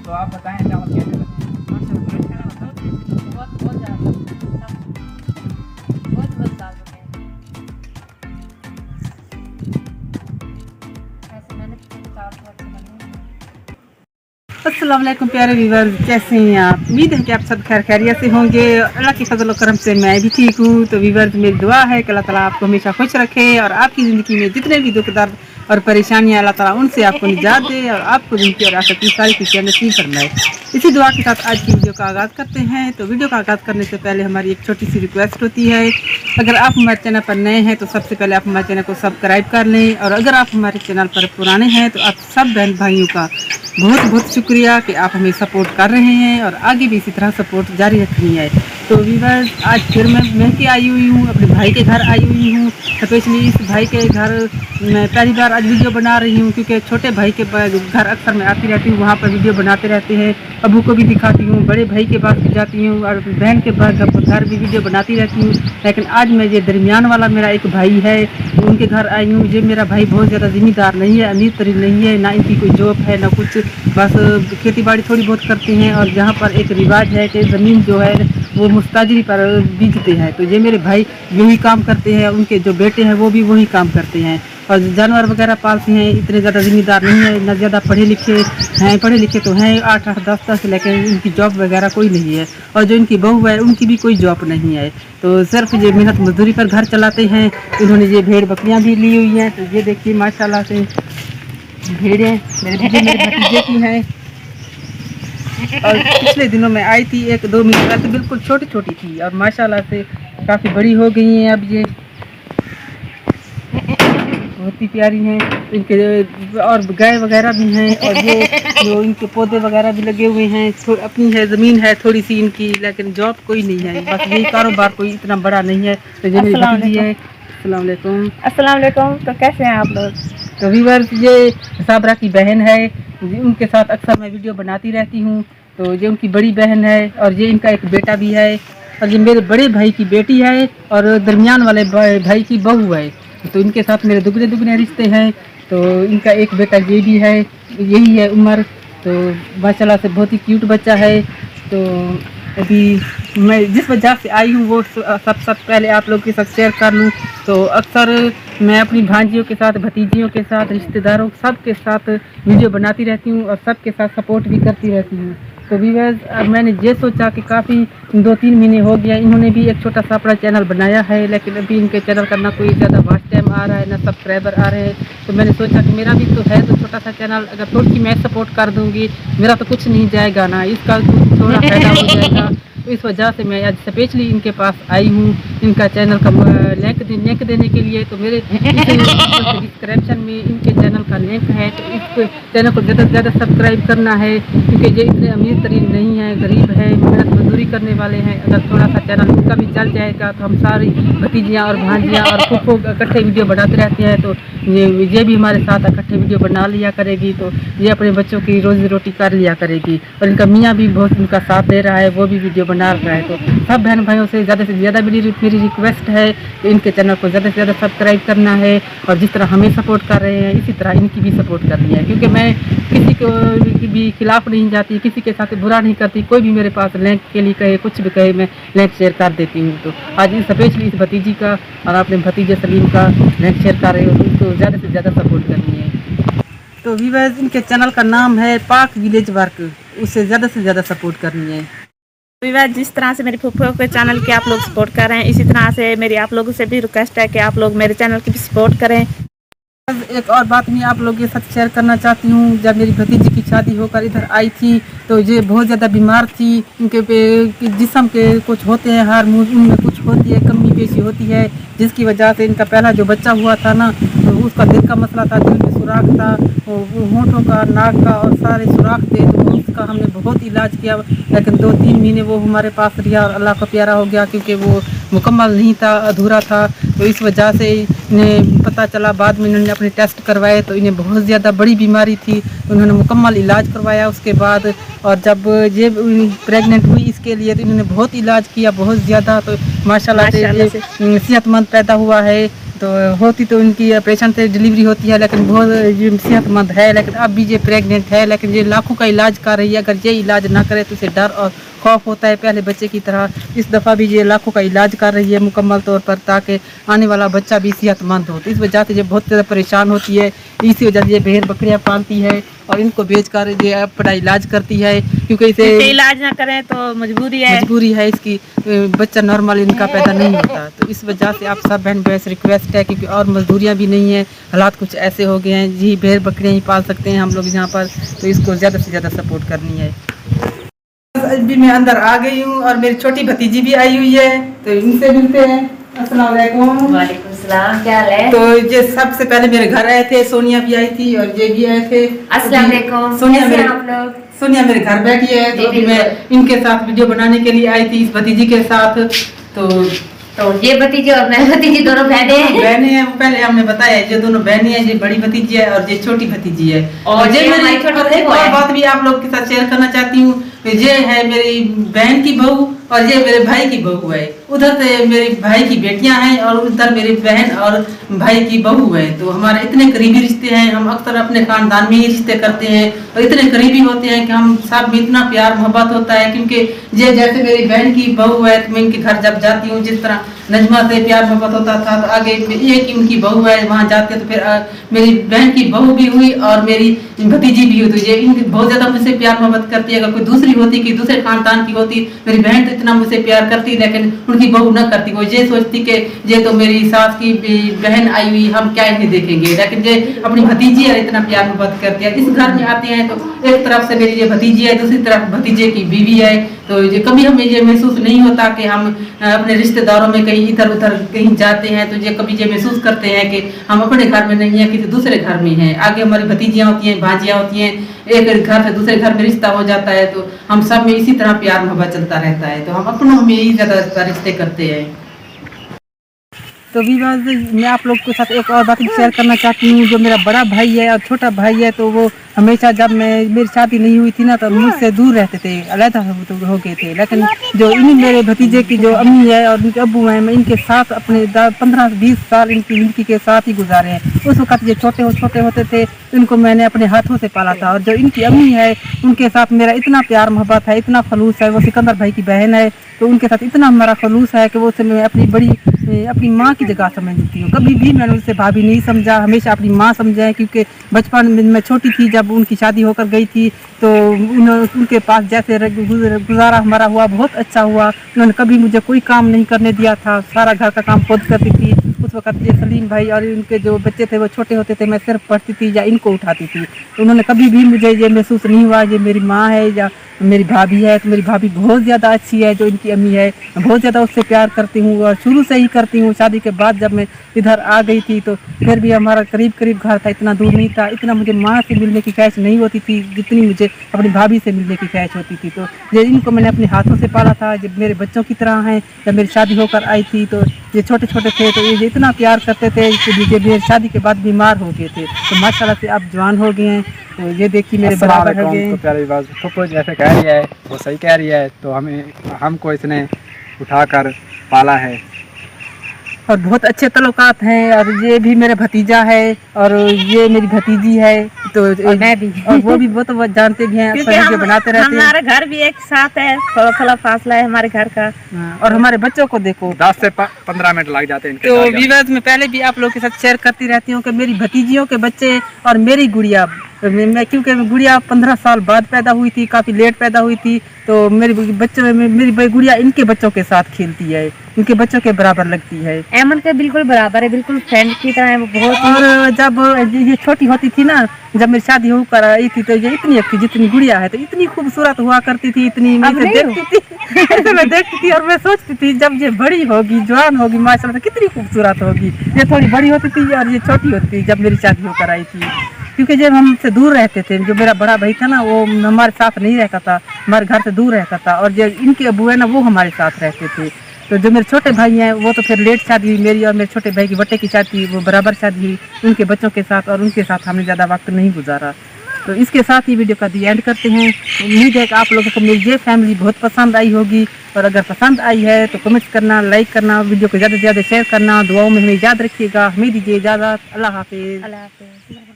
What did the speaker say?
तो आप बताएं चावल कैसे बनते हैं? बहुत बहुत ज़्यादा बहुत मज़ेदार बने हैं। ऐसे मैंने चावल बहुत अच्छे बने हैं। अस्सलाम वालेकुम प्यारे व्यूअर्स, कैसे हैं आप? उम्मीद है कि आप सब खैर खैरियत से होंगे। अल्लाह की फजल और करम से मैं भी ठीक हूँ। तो व्यूअर्स, मेरी दुआ है कि अल्लाह ताला आपको हमेशा खुश रखे और आपकी ज़िंदगी में जितने भी दुख दर्द और परेशानियां अल्लाह ताला उनसे आपको निजात दे और आपको जिनकी और आखिरत की सारी खुशियाँ नसीब फरमाए। इसी दुआ के साथ आज की वीडियो का आगाज़ करते हैं। तो वीडियो का आगाज़ करने से पहले हमारी एक छोटी सी रिक्वेस्ट होती है, अगर आप हमारे चैनल पर नए हैं तो सबसे पहले आप हमारे चैनल को सब्सक्राइब कर लें, और अगर आप हमारे चैनल पर पुराने हैं तो आप सब बहन भाइयों का बहुत बहुत शुक्रिया कि आप हमें सपोर्ट कर रहे हैं और आगे भी इसी तरह सपोर्ट जारी रखनी है। तो व्यूअर्स, आज फिर मैं के आई हुई हूँ, अपने भाई के घर आई हुई हूँ। स्पेशली इस भाई के घर मैं पहली बार आज वीडियो बना रही हूँ, क्योंकि छोटे भाई के घर अक्सर मैं आती रहती हूँ, वहाँ पर वीडियो बनाते रहते हैं। अबू को भी दिखाती हूँ, बड़े भाई के पास भी जाती हूँ और बहन के घर भी वीडियो बनाती रहती हूँ। लेकिन आज मैं ये दरमियान वाला मेरा एक भाई है, उनके घर आई हूँ। ये मेरा भाई बहुत ज़्यादा ज़िम्मेदार नहीं है, अमीर तरीन नहीं है, ना इनकी कोई जॉब है ना कुछ, बस खेती बाड़ी थोड़ी बहुत करते हैं। और जहाँ पर एक रिवाज है कि ज़मीन जो है वो मुस्ताजरी पर बीजते हैं, तो ये मेरे भाई यही काम करते हैं, उनके जो बेटे हैं वो भी वही काम करते हैं और जानवर वगैरह पालते हैं। इतने ज़्यादा ज़िम्मेदार नहीं है, ना ज़्यादा पढ़े लिखे हैं, पढ़े लिखे तो हैं 8-8 10-10, लेकिन इनकी जॉब वगैरह कोई नहीं है। और जो इनकी बहू है उनकी भी कोई जॉब नहीं है, तो सिर्फ ये मेहनत मजदूरी पर घर चलाते हैं। इन्होंने ये भेड़ बकरियाँ भी ली हुई हैं, तो ये देखिए माशाल्लाह से भेड़ें मेरे भतीजे की हैं। और पिछले दिनों में आई थी 1-2 महीने पहले, तो बिल्कुल छोटी छोटी थी और माशाल्लाह से काफ़ी बड़ी हो गई हैं अब। ये बहुत ही प्यारी हैं। इनके और गाय वगैरह भी हैं, और ये जो इनके पौधे वगैरह भी लगे हुए हैं। अपनी है ज़मीन है थोड़ी सी इनकी, लेकिन जॉब कोई नहीं है, बस यही कारोबार कोई इतना बड़ा नहीं है। तो ये मेरी भतीजी है। अस्सलाम वालेकुम। अस्सलाम वालेकुम। तो कैसे हैं आप लोग? तो व्यूअर्स, ये साबरा की बहन है, उनके साथ अक्सर मैं वीडियो बनाती रहती हूँ। तो ये उनकी बड़ी बहन है और ये इनका एक बेटा भी है, और ये मेरे बड़े भाई की बेटी है और दरमियान वाले भाई की बहू है। तो इनके साथ मेरे दुगने दुगने रिश्ते हैं। तो इनका एक बेटा ये भी है, यही है उमर। तो माशाल्लाह से बहुत ही क्यूट बच्चा है। तो अभी मैं जिस वजह से आई हूँ वो सब पहले आप लोग के साथ शेयर कर लूँ। तो अक्सर मैं अपनी भांजियों के साथ, भतीजियों के साथ, रिश्तेदारों सब के साथ वीडियो बनाती रहती हूँ और सबके साथ सपोर्ट भी करती रहती हूँ। तो व्यूअर्स, अब मैंने ये सोचा कि काफ़ी 2-3 महीने हो गया, इन्होंने भी एक छोटा सा अपना चैनल बनाया है, लेकिन अभी इनके चैनल का ना कोई ज़्यादा वॉच टाइम आ रहा है ना सब्सक्राइबर आ रहे हैं। तो मैंने सोचा कि मेरा भी तो है तो छोटा सा चैनल, अगर थोड़ी सी मैं सपोर्ट कर दूँगी, मेरा तो कुछ नहीं जाएगा ना, इसका तो थोड़ा फ़ायदा हो जाएगा। तो इस वजह से मैं आज स्पेशली इनके पास आई हूँ, इनका चैनल का लिंक देने के लिए। तो मेरे डिस्क्रिप्शन में इनके चैनल का लिंक है, तो इस चैनल को ज़्यादा से ज़्यादा सब्सक्राइब करना है, क्योंकि ये इतने अमीर तरीन नहीं है, गरीब है, मेहनत मजदूरी करने वाले हैं। अगर थोड़ा सा चैनल इनका भी चल जाएगा तो हम सारी भतीजियाँ और भांजियाँ और फूफो इकट्ठे वीडियो बनाते रहते हैं, तो ये भी हमारे साथ इकट्ठे वीडियो बना लिया करेगी। तो ये अपने बच्चों की रोज़ी रोटी कर लिया करेगी, और इनका मियाँ भी बहुत उनका साथ दे रहा है, वो भी वीडियो बना रहा है। तो सब बहन भाइयों से ज़्यादा मेरी रिक्वेस्ट है कि इनके चैनल को ज़्यादा से ज़्यादा सब्सक्राइब करना है, और जिस तरह हमें सपोर्ट कर रहे हैं इसी तरह इनकी भी सपोर्ट करनी है, क्योंकि मैं किसी को भी खिलाफ नहीं जाती, किसी के साथ बुरा नहीं करती। कोई भी मेरे पास लिंक के लिए कहे, कुछ भी कहे, मैं लिंक शेयर कर देती हूँ। तो आज स्पेशली इस भतीजी का और अपने भतीजे सलीम का लिंक शेयर कर रहे हो, तो उसको ज़्यादा से ज़्यादा सपोर्ट करनी है। तो व्यूअर्स, इनके चैनल का नाम है पाक विलेज वर्क, उसे ज़्यादा से ज़्यादा सपोर्ट करनी है। विवाद, जिस तरह से मेरे फूफो के चैनल के आप लोग सपोर्ट कर रहे हैं, इसी तरह से मेरी आप लोगों से भी रिक्वेस्ट है कि आप लोग मेरे चैनल की भी सपोर्ट करें। एक और बात मैं आप लोगों के साथ शेयर करना चाहती हूँ। जब मेरी भतीजी की शादी होकर इधर आई थी तो ये बहुत ज़्यादा बीमार थी। उनके जिस्म के कुछ होते हैं, हार्मोन उनमें कुछ होती है, कमी पेशी होती है, जिसकी वजह से इनका पहला जो बच्चा हुआ था ना, तो उसका दिल का मसला था, दिल में सुराख था, वो होंठों का, नाक का और सारे सुराख थे। तो उसका हमने बहुत इलाज किया, लेकिन 2-3 महीने वो हमारे पास रिहा और अल्लाह का प्यारा हो गया, क्योंकि वो मुकम्मल नहीं था, अधूरा था। तो इस वजह से इन्हें पता चला, बाद में इन्होंने अपने टेस्ट करवाए तो इन्हें बहुत ज़्यादा बड़ी बीमारी थी। उन्होंने मुकम्मल इलाज करवाया उसके बाद, और जब ये प्रेग्नेंट हुई इसके लिए तो इन्होंने बहुत इलाज किया, बहुत ज़्यादा। तो माशाल्लाह से सेहतमंद पैदा हुआ है। तो होती तो उनकी ऑपरेशन से डिलीवरी होती है, लेकिन बहुत ये सेहतमंद है, लेकिन अब भी ये प्रेग्नेंट है, लेकिन ये लाखों का इलाज कर रही है। अगर ये इलाज ना करे तो उसे डर और खौफ होता है पहले बच्चे की तरह। इस दफ़ा भी ये लाखों का इलाज कर रही है मुकम्मल तौर पर, ताकि आने वाला बच्चा भी सेहतमंद हो। तो इस वजह से ये बहुत ज़्यादा परेशान होती है। इसी वजह से ये भेड़ बकरियाँ पालती है और इनको बेच कर ये अपना इलाज करती है, क्योंकि इसे इलाज ना करें तो मजबूरी है इसकी, बच्चा नॉर्मल इनका पैदा नहीं होता। तो इस वजह से आप सब बहन भाई से रिक्वेस्ट है, क्योंकि और मजदूरियाँ भी नहीं है, हालात कुछ ऐसे हो गए हैं जी, भेड़ बकरियाँ ही पाल सकते हैं हम लोग यहाँ पर। तो इसको ज़्यादा से ज़्यादा सपोर्ट करनी है। अभी मैं अंदर आ गई हूँ और मेरी छोटी भतीजी भी आई हुई है, तो इनसे मिलते हैं। अस्सलाम वालेकुम। वालेकुम सलाम, क्या हाल है? तो ये सबसे पहले मेरे घर आए थे, सोनिया भी आई थी और ये भी आए थे। अस्सलाम वालेकुम। सोनिया कैसे मेरे हैं आप लोग? सोनिया मेरे घर बैठी है, तो अभी मैं इनके साथ वीडियो बनाने के लिए आई थी, इस भतीजी के साथ। तो ये भतीजी और मैं भतीजी दोनों बहनें हैं। पहले हमने बताया, ये दोनों बहनें हैं, ये बड़ी भतीजी है और ये छोटी भतीजी है। और ये मेरी हमारी छोटी एक बहू और है। बात भी आप लोग के साथ शेयर करना चाहती हूँ। ये है मेरी बहन की बहू और ये मेरे भाई की बहू है। उधर से मेरे भाई की बेटियां हैं और उधर मेरी बहन और भाई की बहू है। तो हमारे इतने करीबी रिश्ते हैं, हम अक्सर अपने खानदान में ही रिश्ते करते हैं और इतने करीबी होते हैं कि हम सब में इतना प्यार मोहब्बत होता है। क्योंकि ये जैसे मेरी बहन की बहू है, तो मैं इनके घर जब जाती हूँ, जिस तरह नजमा से प्यार मोहब्बत होता था, तो आगे ये कि उनकी बहू है, वहाँ जाते तो फिर मेरी बहन की बहू भी हुई और मेरी भतीजी भी हुई। तो ये इनकी बहुत ज्यादा मुझसे प्यार मोहब्बत करती है। अगर कोई दूसरी होती, कि दूसरे खानदान की होती, मेरी बहन तो इतना मुझसे प्यार करती, लेकिन उनकी बहू न करती। वो ये सोचती कि ये तो मेरी सास की बहन आई हुई, हम क्या इन्हें देखेंगे, लेकिन ये अपनी भतीजी है, इतना प्यार मोहब्बत करती है। इस घर में आते हैं तो एक तरफ से मेरी ये भतीजी है, दूसरी तरफ भतीजे की बीवी है। तो ये कभी हमें ये महसूस नहीं होता कि हम अपने रिश्तेदारों में कहीं इधर उधर कहीं जाते हैं, तो ये कभी ये महसूस करते हैं कि हम अपने घर में नहीं है, किसी दूसरे घर में हैं। आगे हमारी भतीजियाँ होती हैं, भांजियाँ होती हैं, एक घर से दूसरे घर में रिश्ता हो जाता है, तो हम सब में इसी तरह प्यार मोहब्बत चलता रहता है। तो हम अपनों में ही ज़्यादा रिश्ते करते हैं। तो विवाद मैं आप लोग के साथ एक और बात शेयर करना चाहती हूँ। जो मेरा बड़ा भाई है और छोटा भाई है, तो वो हमेशा जब मेरी शादी नहीं हुई थी ना, तो मुझसे दूर रहते थे, अलग हो गए थे। लेकिन जो इन मेरे भतीजे की जो अम्मी है और उनके अब्बू हैं, मैं इनके साथ अपने 15-20 साल इनकी जिंदगी के साथ ही गुजारे हैं। उस वक्त ये छोटे होते थे, इनको मैंने अपने हाथों से पाला था। और जो इनकी अम्मी है, उनके साथ मेरा इतना प्यार मोहब्बत है, इतना खलूस है। वो सिकंदर भाई की बहन है, तो उनके साथ इतना हमारा खलूस है कि वो मैं अपनी माँ की जगह समझती हूँ। कभी भी मैंने उनसे भाभी नहीं समझा, हमेशा अपनी माँ समझा है। क्योंकि बचपन में मैं छोटी थी जब उनकी शादी होकर गई थी, तो उनके पास जैसे गुजारा हमारा हुआ, बहुत अच्छा हुआ। उन्होंने कभी मुझे कोई काम नहीं करने दिया था, सारा घर का काम खुद करती थी। उस वक्त ये सलीम भाई और उनके जो बच्चे थे वो छोटे होते थे, मैं सिर्फ पढ़ती थी या इनको उठाती थी। तो उन्होंने कभी भी मुझे ये महसूस नहीं हुआ ये मेरी माँ है या मेरी भाभी है। तो मेरी भाभी बहुत ज़्यादा अच्छी है, जो इनकी अम्मी है, मैं बहुत ज़्यादा उससे प्यार करती हूँ और शुरू से ही करती हूँ। शादी के बाद जब मैं इधर आ गई थी, तो फिर भी हमारा करीब घर था, इतना दूर नहीं था। इतना मुझे माँ से मिलने की ख्वाहिश नहीं होती थी जितनी मुझे अपनी भाभी से मिलने की ख्वाहिश होती थी। तो ये इनको मैंने अपने हाथों से पाला था, जब मेरे बच्चों की तरह हैं। जब मेरी शादी होकर आई थी, तो ये छोटे थे, तो ये इतना प्यार करते थे कि मेरी शादी के बाद बीमार हो गए थे, तो माशाल्लाह से अब जवान हो गए हैं। तो ये देखिए मेरे बराबर हो गए। तो प्यारी बात तो जैसे कह रही है वो सही कह रही है। तो हमको इसने उठाकर पाला है और बहुत अच्छे तल्लुकात हैं। और ये भी मेरा भतीजा है और ये मेरी भतीजी है, तो मैं भी और वो भी बहुत जानते भी हैं, जो बनाते रहते हैं। हमारा घर भी एक साथ है, थोड़ा फासला है हमारे घर का। और हमारे बच्चों को देखो 10 से 15 मिनट लग जाते हैं। तो विवाद में पहले भी आप लोगों के साथ शेयर करती रहती हूँ कि मेरी भतीजियों के बच्चे और मेरी गुड़िया, मैं क्योंकि गुड़िया 15 साल बाद पैदा हुई थी, काफ़ी लेट पैदा हुई थी। तो मेरी गुड़िया इनके बच्चों के साथ खेलती है, इनके बच्चों के बराबर लगती है। एमन के बिल्कुल बराबर है, बिल्कुल फ्रेंड की तरह है वो बहुत। और जब ये छोटी होती थी ना, जब मेरी शादी होकर आई थी, तो ये इतनी अच्छी जितनी गुड़िया है, तो इतनी खूबसूरत हुआ करती थी, इतनी मैं देखती थी और मैं सोचती थी जब ये बड़ी होगी, जवान होगी, माशाल्लाह कितनी खूबसूरत होगी। ये थोड़ी बड़ी होती थी और ये छोटी होती थी जब मेरी शादी होकर आई थी। क्योंकि जब हमसे दूर रहते थे, जो मेरा बड़ा भाई था ना, वो हमारे साथ नहीं रहता था, हमारे घर से दूर रहता था। और जो इनके अबू है ना, वो हमारे साथ रहते थे। तो जो मेरे छोटे भाई हैं, वो तो फिर लेट शादी हुई मेरी, और मेरे छोटे भाई की बट्टे की शादी वो बराबर शादी हुई उनके बच्चों के साथ, और उनके साथ हमने ज़्यादा वक्त नहीं गुजारा। तो इसके साथ ही वीडियो का दी एंड करते हैं। उम्मीद है कि आप लोगों को मेरी ये फैमिली बहुत पसंद आई होगी। और अगर पसंद आई है तो कमेंट करना, लाइक करना, वीडियो को ज़्यादा से ज़्यादा शेयर करना। दुआओं में हमें याद रखिएगा। हमें दीजिए इजाज़त। अल्लाह हाफिज़। अल्लाह हाफिज़।